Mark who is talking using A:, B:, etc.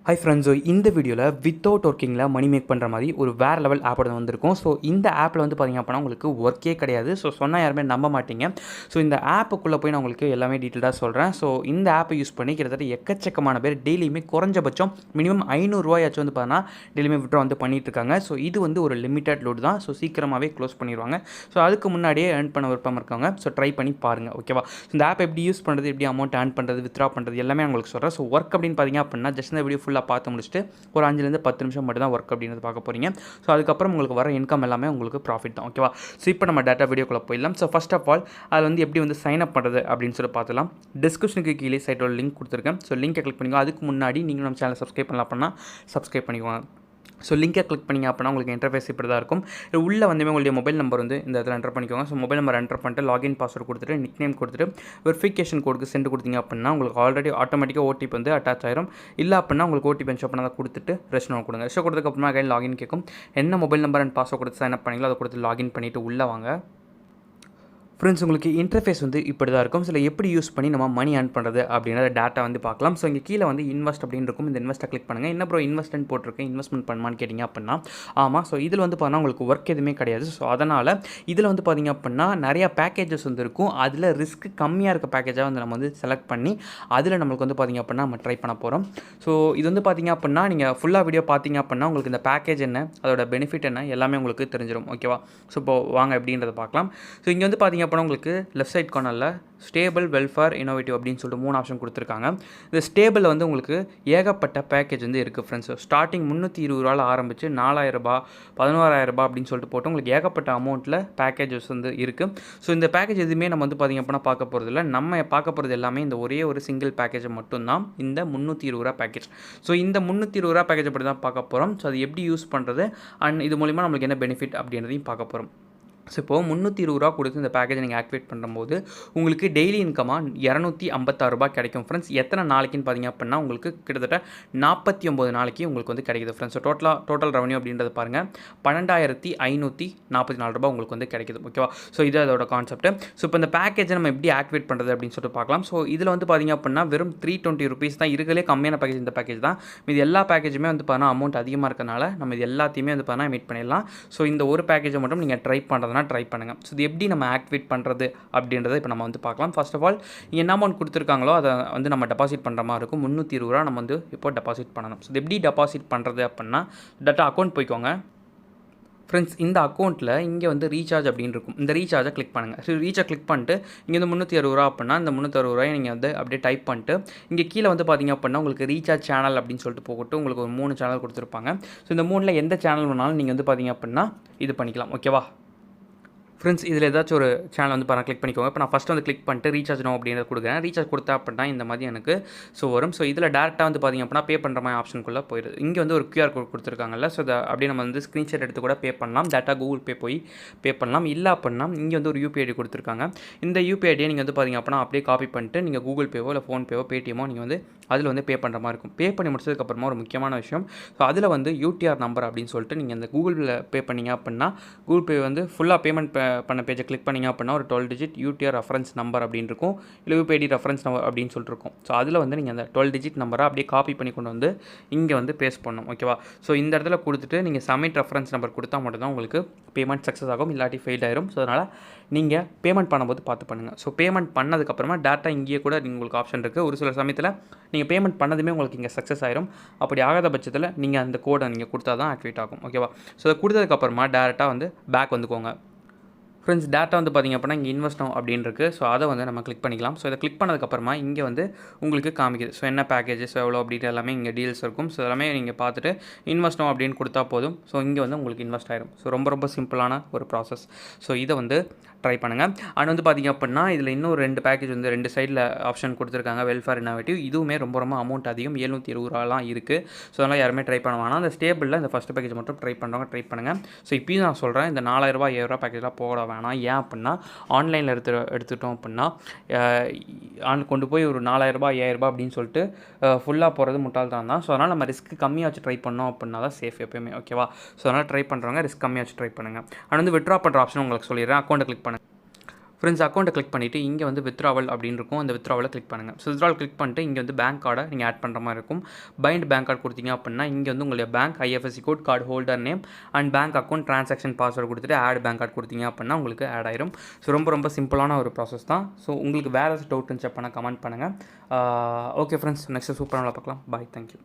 A: Hi friends, இந்த வீடியோவில் without ஒர்க்கிங்கில் மணி make பண்ணுற மாதிரி ஒரு வேறு லெவல் ஆப்போட வந்திருக்கும். ஸோ இந்த ஆப்பில் வந்து பார்த்திங்க அப்படின்னா உங்களுக்கு ஒர்க்கே கிடையாது. ஸோ சொன்னால் யாருமே நம்ப மாட்டீங்க. ஸோ இந்த ஆப்புக்குள்ளே போய் நான் உங்களுக்கு எல்லாமே டீட்டெயிலாக சொல்கிறேன். ஸோ இந்த ஆப்பை யூஸ் பண்ணி கிட்டத்தட்ட எக்கச்சக்கமான பேர் டெய்லியுமே குறைஞ்சபட்சம் மினிமம் 500 ரூபாயாச்சும் வந்து பார்த்தீங்கன்னா டெய்லியுமே விட்ரா வந்து பண்ணிட்டு இருக்காங்க. ஸோ இது வந்து ஒரு லிமிட்டட் லோடு தான். ஸோ சீக்கிரமாகவே க்ளோஸ் பண்ணிடுவாங்க. ஸோ அதுக்கு முன்னாடியே ஏர்ன் பண்ண விருப்பம் இருக்காங்க. ஸோ ட்ரை பண்ணி பாருங்கள், ஓகேவா? இந்த ஆப் எப்படி யூஸ் பண்ணுறது, எப்படி அமௌண்ட் ஏர்ன் பண்ணுறது, வித்ரா பண்ணுறது எல்லாமே உங்களுக்கு சொல்கிறேன். ஸோ ஒர்க் அப்படின்னு பார்த்தீங்க அப்படின்னா ஜஸ்ட் இந்த வீடியோ ஃபுல்லாக பார்த்து முடிச்சுட்டு ஒரு 5லேருந்து 10 நிமிஷம் மட்டும் தான் ஒர்க் அப்படின்றது பார்க்க போகிறீங்க. ஸோ அதுக்கப்புறம் உங்களுக்கு வர இன்கம் எல்லாமே உங்களுக்கு ப்ராஃபிட் தான், ஓகேவா? ஸோ இப்போ நம்ம டேட்டா வீடியோக்குள்ளே போயிடலாம். ஸோ ஃபர்ஸ்ட் ஆஃப் ஆல் அதில் வந்து எப்படி வந்து சைன் அப் பண்ணுறது அப்படின்னு சொல்லி பார்த்துலாம். டிஸ்கிரிப்ஷனுக்கு கீழே சைட்டோட லிங்க் கொடுத்துருக்கேன். ஸோ லிங்கை கிளிக் பண்ணிக்கோ. அதுக்கு முன்னாடி நீங்கள் நம்ம சேனலை சப்ஸ்கிரைப் பண்ணலாம் அப்படின்னா சப்ஸ்கிரைப் பண்ணிக்கோங்க. ஸோ லிங்கை கிளிக் பண்ணிங்க அப்படின்னா உங்களுக்கு இன்டர்ஃபேஸ் இப்படி தான் இருக்கும். உள்ளே வந்துமே உங்களுடைய மொபைல் நம்பர் வந்து இந்த இடத்துல என்டர் பண்ணிக்கோங்க. ஸோ மொபைல் நம்பர் என்டர் பண்ணிட்டு லாகின் பாஸ்வேர்டு கொடுத்துட்டு நிக் நேம் கொடுத்துட்டு வெரிஃபிகேஷன் கோடுக்கு சென்ட் கொடுத்தீங்க அப்படின்னா உங்களுக்கு ஆல்ரெடி ஆட்டோமேட்டிக்காக ஓடிபி வந்து அட்டாச் ஆயிரும். இல்லை அப்படின்னா உங்களுக்கு ஓடிபி என்ஷோ பண்ணால் கொடுத்துட்டு ரெஸ்ட் நோட் கொடுங்க. ரெஸ்ட் கொடுத்ததுக்கப்புறமா கையில் லாகின் கேட்கும். என்ன மொபைல் நம்பர் அண்ட் பாஸ்வேர்டு கொடுத்து சைன் அப் பண்ணிங்களோ அதை கொடுத்து லாகின் பண்ணிவிட்டு உள்ளே வாங்க. ஃப்ரெண்ட்ஸ், உங்களுக்கு இன்டர்ஃபேஸ் வந்து இப்படி தான் இருக்கும். சில எப்படி யூஸ் பண்ணி நம்ம மணி ஏர்ன் பண்ணுறது அப்படின்றத டேட்டா வந்து பார்க்கலாம். ஸோ இங்கே கீழே வந்து இன்வெஸ்ட் அப்படின்னு இருக்கும். இந்த இன்வெஸ்ட்டை கிளிக் பண்ணுங்கள். என்ன ப்ரோ இன்வெஸ்ட்மெண்ட் போட்டிருக்கேன், இன்வெஸ்ட்மெண்ட் பண்ணுமான்னு கேட்டிங்க அப்படின்னா ஆமாம். ஸோ இதில் வந்து பார்த்தீங்கன்னா உங்களுக்கு ஒர்க் எதுவுமே கிடையாது. ஸோ அதனால் இதில் வந்து பார்த்திங்க அப்படின்னா நிறையா பேக்கேஜஸ் வந்து இருக்கும். அதில் ரிஸ்க் கம்மியாக இருக்க பேக்கேஜாக வந்து நம்ம வந்து செலக்ட் பண்ணி அதில் நம்மளுக்கு வந்து பார்த்திங்க அப்படின்னா நம்ம ட்ரை பண்ண போகிறோம். ஸோ இது வந்து பார்த்திங்க அப்படின்னா நீங்கள் ஃபுல்லாக வீடியோ பார்த்தீங்க அப்படின்னா உங்களுக்கு இந்த பேக்கேஜ் என்ன, அதோட பெனிஃபிட் என்ன எல்லாமே உங்களுக்கு தெரிஞ்சிடும், ஓகேவா? ஸோ இப்போ வாங்க எப்படின்றத பார்க்கலாம். ஸோ இங்கே வந்து பார்த்திங்க அப்படின்னா உங்களுக்கு லெஃப்ட் சைட் கார்னரில் ஸ்டேபிள், வெல்ஃபேர், இனோவேட்டிவ் அப்படின்னு சொல்லிட்டு 3 ஆப்ஷன் கொடுத்துருக்காங்க. இந்த ஸ்டேபிளில் வந்து உங்களுக்கு ஏகப்பட்ட பேக்கேஜ் வந்து இருக்குது ஃப்ரெண்ட்ஸ். ஸ்டார்டிங் 320 ரூபாயில் ஆரம்பித்து 4000 ரூபாய், 11000 ரூபாய் அப்படின்னு சொல்லிட்டு போட்டு உங்களுக்கு ஏகப்பட்ட அமௌண்ட்டில் பேக்கேஜஸ் வந்து இருக்குது. ஸோ இந்த பேக்கேஜ் எதுவுமே நம்ம வந்து பார்த்திங்க அப்படின்னா பார்க்க போகிறது இல்லை. நம்ம பார்க்க போகிறது எல்லாமே இந்த ஒரே ஒரு சிங்கிள் பேக்கேஜ் மட்டும்தான், இந்த 320 ரூபா பேக்கேஜ். ஸோ இந்த 320 ரூபா பேக்கேஜ் பற்றி தான் பார்க்க போகிறோம். ஸோ அது எப்படி யூஸ் பண்ணுறது அண்ட் இது மூலிமா நம்மளுக்கு என்ன பெனிஃபிட் அப்படின்றதையும் பார்க்க போகிறோம். ஸோ இப்போது 320 ரூபா கொடுத்து இந்த பேக்கேஜை நீங்கள் ஆக்டிவேட் பண்ணும்போது உங்களுக்கு டெய்லி இன்கமாக 256 ரூபாய் கிடைக்கும் ஃப்ரெண்ட்ஸ். எத்தனை நாளைக்குன்னு பார்த்தீங்க அப்படின்னா உங்களுக்கு கிட்டத்தட்ட 49 நாளைக்கு உங்களுக்கு வந்து கிடைக்குது ஃப்ரெண்ட்ஸ். ஸோ டோட்டல் ரெவன்யூ அப்படின்றது பாருங்கள் 12,544 ரூபாய் உங்களுக்கு வந்து கிடைக்குது, ஓகேவா? ஸோ இது அதோட கான்செப்ட். ஸோ இப்போ இந்த பேக்கேஜை நம்ம எப்படி ஆக்டிவேட் பண்ணுறது அப்படின்னு சொல்லிட்டு பார்க்கலாம். ஸோ இதில் வந்து பார்த்திங்க அப்படின்னா வெறும் 320 ருபீஸ் தான் இருக்கிறதே கம்மியான பேக்கேஜ். இந்த பேக்கேஜ் தான். இது எல்லா பேக்கேஜுமே வந்து பார்த்தீங்கன்னா அமௌண்ட் அதிகமாக இருக்கனால நம்ம இது எல்லாத்தையுமே வந்து பார்த்தீங்கன்னா மீட் பண்ணிடலாம். ஸோ இந்த ஒரு பேக்கேஜை மட்டும் நீங்கள் ட்ரை பண்ணுறதுனா ட்ரை பண்ணுங்கள். ஸோ இது எப்படி நம்ம ஆக்டிவேட் பண்ணுறது அப்படின்றத இப்போ நம்ம வந்து பார்க்கலாம். ஃபர்ஸ்ட் ஆஃப் ஆல் என்ன அமௌண்ட் கொடுத்துருக்காங்களோ அதை வந்து நம்ம டெபாசிட் பண்ணுற மாதிரி இருக்கும். 320 ரூபா நம்ம வந்து இப்போ டெபாசிட் பண்ணணும். ஸோ இது எப்படி டெபாசிட் பண்ணுறது அப்படின்னா டேட்டா அக்கௌண்ட் போய்க்கோங்க ஃப்ரெண்ட்ஸ். இந்த அக்கௌண்ட்டில் இங்கே வந்து ரீசார்ஜ் அப்படின்னு இருக்கும். இந்த ரீசார்ஜை கிளிக் பண்ணுங்கள். ஸோ ரீசார்ஜ் கிளிக் பண்ணிட்டு இங்கே வந்து 360 ரூபா அப்படின்னா இந்த 360 ரூபாயை நீங்கள் வந்து அப்படியே டைப் பண்ணிட்டு இங்கே கீழே வந்து பார்த்திங்க அப்படின்னா உங்களுக்கு ரீசார்ஜ் சேனல் அப்படின்னு சொல்லிட்டு போட்டு உங்களுக்கு ஒரு 3 சேனல் கொடுத்துருப்பாங்க. ஸோ இந்த 3ல் எந்த சேனல் வேணாலும் நீங்கள் வந்து பார்த்திங்க அப்படின்னா இது பண்ணிக்கலாம், ஓகேவா? ஃப்ரெண்ட்ஸ், இதில் ஏதாச்சும் ஒரு சேனல் வந்து பாருங்கள், கிளிக் பண்ணிக்கோங்க. இப்போ நான் ஃபஸ்ட்டு வந்து கிளிக் பண்ணிட்டு ரீசார்ஜ் நோ அப்படின்றத கொடுக்குறேன். ரீசார்ஜ் கொடுத்தா அப்படின்னா இந்த மாதிரி எனக்கு ஸோ வரும். ஸோ இதில் டேரெக்டாக வந்து பார்த்திங்க அப்படின்னா பே பண்ணுற மாதிரி ஆப்ஷனுக்குள்ளே போயிடுது. இங்கே வந்து ஒரு QR கோட் கொடுத்துருக்காங்கல்ல, ஸோ அதை அப்படியே நம்ம வந்து ஸ்க்ரீன்ஷாட் எடுத்து கூட பே பண்ணலாம். டேட்டா கூகுள் பே போய் பே பண்ணலாம். இல்லை அப்படின்னா இங்கே வந்து ஒரு UPI ஐடி கொடுத்துருக்காங்க. இந்த UPI ஐடியை நீங்கள் வந்து பார்த்திங்க அப்படின்னா அப்படியே காப்பி பண்ணிட்டு நீங்கள் கூகுள் பேவோ இல்லை ஃபோன்பேவோ பேடிஎம்மோ நீங்கள் வந்து அதில் வந்து பே பண்ணுற மாதிரி இருக்கும். பே பண்ணி முடிச்சதுக்கப்புறமா ஒரு முக்கியமான விஷயம், ஸோ அதில் வந்து UTR நம்பர் அப்படின்னு சொல்லிட்டு நீங்கள் அந்த கூகுளில் பே பண்ணிங்க அப்படின்னா கூகுள் பே வந்து ஃபுல்லாக பேமெண்ட் பண்ண பேஜை கிளிக் பண்ணிங்க அப்படின்னா ஒரு 12 டிஜிட் UTR ரெஃபரன்ஸ் நம்பர் அப்படின்னு இருக்கும். இல்லை UPI ஐடி ரெஃபரன்ஸ் நம்பர் அப்படின்னு சொல்லிட்டு இருக்கும். ஸோ அதில் வந்து நீங்கள் அந்த 12 டிஜிட் நம்பரை அப்படியே காப்பி பண்ணி கொண்டு வந்து இங்கே வந்து பேஸ்ட் பண்ணணும், ஓகேவா? ஸோ இந்த இடத்துல கொடுத்துட்டு நீங்கள் சப்மிட் ரெஃபரன்ஸ் நம்பர் கொடுத்தா மட்டும்தான் உங்களுக்கு பேமெண்ட் சக்ஸஸ் ஆகும், இல்லாட்டி ஃபெயில் ஆயிரும். ஸோ அதனால் நீங்கள் பேமெண்ட் பண்ணும்போது பார்த்து பண்ணுங்கள். ஸோ பேமெண்ட் பண்ணதுக்கப்புறமா டேட்டா இங்கேயே கூட உங்களுக்கு ஆப்ஷன் இருக்குது. ஒரு சில சமயத்தில் நீங்கள் பேமெண்ட் பண்ணதுமே உங்களுக்கு இங்கே சக்ஸஸ் ஆயிரும். அப்படி ஆகாத பட்சத்தில் நீங்கள் அந்த கோடை நீங்கள் கொடுத்தா தான் ஆக்டிவேட் ஆகும், ஓகேவா? ஸோ அதை கொடுத்ததுக்கப்புறமா டேரெக்டாக வந்து பேக் வந்துக்கோங்க ஃப்ரெண்ட்ஸ். டேட்டா வந்து பார்த்திங்க அப்படின்னா இங்கே இன்வெஸ்ட் நோ அப்படின்னு இருக்குது. ஸோ அதை வந்து நம்ம கிளிக் பண்ணிக்கலாம். ஸோ இதை கிளிக் பண்ணதுக்கப்புறமா இங்கே வந்து உங்களுக்கு காமிக்குது. ஸோ என்ன பேக்கேஜஸ் எவ்வளோ அப்படின்ட்டு எல்லாமே இங்கே டீல்ஸ் இருக்கும். ஸோ எல்லாமே நீங்கள் பார்த்துட்டு இன்வெஸ்ட் நோ அப்படின்னு கொடுத்தா போதும். ஸோ இங்கே வந்து உங்களுக்கு இன்வெஸ்ட் ஆயிரும். ஸோ ரொம்ப சிம்பிளான ஒரு ப்ராசஸ். ஸோ இதை வந்து ட்ரை பண்ணுங்கள். அண்ட் வந்து பார்த்திங்க அப்படின்னா இதில் இன்னும் 2 பேக்கேஜ் வந்து 2 சைடில் ஆப்ஷன் கொடுத்துருக்காங்க, வெல்ஃபேர், இனோவேட்டிவ். இதுவுமே ரொம்ப அமௌண்ட் அதிகம், 720 ரூபாலாம் இருக்குது. ஸோ அதனால் யாருமே ட்ரை பண்ண வேணாம். அந்த ஸ்டேபிளில் இந்த ஃபஸ்ட் பேக்கேஜ் மட்டும் ட்ரை பண்ணுங்கள். ஸோ இப்போயும் நான் சொல்கிறேன், இந்த 4000 ரூபாய் 7000 ரூபா பேக்கேஜ்லாம் போட வேணாம். ஏன் அப்படின்னா ஆன்லைனில் எடுத்துட்டோம் அப்படின்னா கொண்டு போய் ஒரு 4000 ரூபாய் 5000 ரூபாய் அப்படின்னு சொல்லிட்டு ஃபுல்லாக போகிறது முட்டாள்தான் தான். ஸோ அதனால் நம்ம ரிஸ்க் கம்மியாக வச்சு ட்ரை பண்ணோம் அப்படின்னா தான் சேஃப் எப்போயுமே, ஓகேவா? ஸோ அதனால் ட்ரை பண்ணுறவங்க ரிஸ்க் கம்மியாக வச்சு ட்ரை பண்ணுங்கள். அண்ட் வந்து விட்ரா பண்ணுற ஆப்ஷன் உங்களுக்கு சொல்லிடுறேன். அக்கௌண்ட்டை கிளிக் பண்ணுங்கள். ஃப்ரெண்ட்ஸ் அக்கௌண்ட்டை கிளிக் பண்ணிவிட்டு இங்கே வந்து வித்ராவல் அப்படின்னு இருக்கும். அந்த வித்ராவலை கிளிக் பண்ணுங்கள். ஸோ வித்ராவல் கிளிக் பண்ணிட்டு இங்கே வந்து பேங்க் கார்டை நீங்கள் ஆட் பண்ணுற மாதிரி இருக்கும். பைண்ட் பேங்க் கார்டு கொடுத்தீங்க அப்படின்னா இங்கே வந்து உங்களுடைய bank IFSC code, card holder name and bank account transaction password கொடுத்துட்டு ஆட் பேங்க் கார்டு கொடுத்தீங்க அப்படின்னா உங்களுக்கு ஆட் ஆயிரும். ஸோ ரொம்ப சிம்பிளான ஒரு ப்ராசஸ் தான். ஸோ உங்களுக்கு வேறு டவுட் இருந்துச்சு அப்படின்னா கமெண்ட் பண்ணுங்கள். ஓகே ஃப்ரெண்ட்ஸ், நெக்ஸ்ட் சூப்பராக பார்க்கலாம். பாய், தேங்க்யூ.